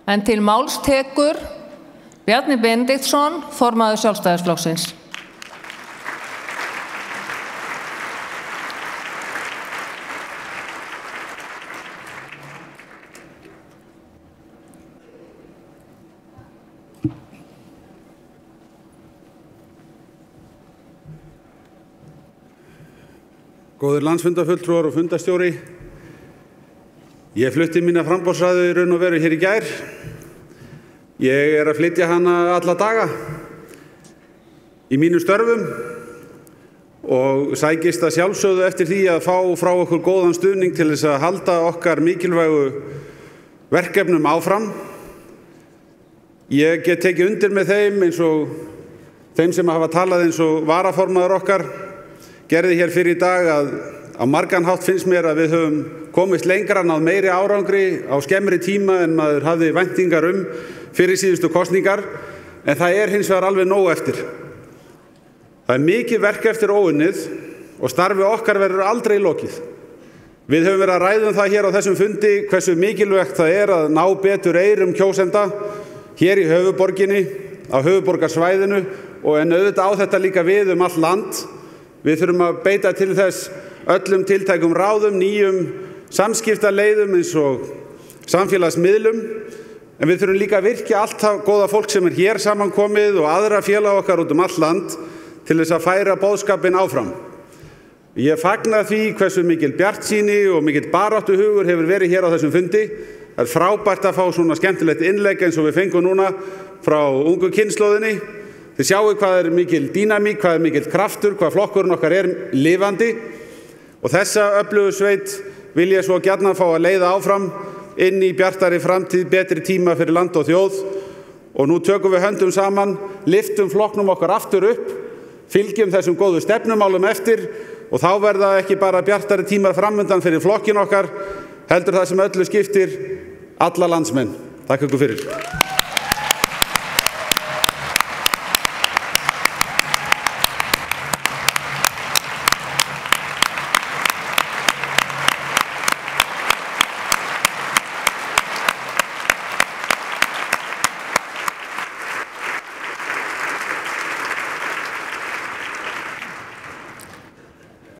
En til máls tekur Bjarni Benediktsson, formaður Sjálfstæðisflokksins. Góðir landsfundarfulltrúar og fundarstjóri, ég flutti mína framboðsræðu í raun og veru hér í gær. Ég að flytja hana alla daga í mínum störfum og sækist að sjálfsögðu eftir því að fá frá okkur góðan stuðning til þess að halda okkar mikilvægu verkefnum áfram. Ég get tekið undir með þeim eins og þeim sem hafa talað eins og varaformaður okkar gerði hér fyrir í dag að á margan hátt finnst mér að við höfum komist lengra náð meiri árangri á skemmri tíma en maður hafði væntingar fyrir síðustu kosningar, en það hins vegar alveg nóg eftir. Það mikið verk eftir óunnið og starfi okkar verður aldrei lokið. Við höfum verið að ræða það hér á þessum fundi hversu mikilvægt það að ná betur eyrum kjósenda hér í höfuðborginni, á höfuðborgarsvæðinu og en auðvitað á þetta líka við allt land. Við þurfum að beita til þess öllum tiltækum ráðum, nýjum samskiptaleiðum eins og samfélagsmiðlum, en við þurfum líka að virkja allt það góða fólk sem hér samankomið og aðra félaga okkar út allt land til þess að færa boðskapinn áfram. Ég fagna því hversu mikil bjartsýni og mikil baráttuhugur hefur verið hér á þessum fundi. Það frábært að fá svona skemmtilegt innlegg eins og við fengum núna frá ungu kynslóðinni. Þið sjáu hvað mikil dýnamík, hvað mikill kraftur, hvað flokkurinn okkar lifandi og þessa öflugu sveit vil ég svo gjarnan fá að leiða áfram inn í bjartari framtíð, betri tíma fyrir land og þjóð og nú tökum við höndum saman, lyftum flokknum okkar aftur upp, fylgjum þessum góðu stefnumálum eftir og þá verða ekki bara bjartari tímar framundan fyrir flokkin okkar, heldur það sem öllu skiptir alla landsmenn. Takk ykkur fyrir.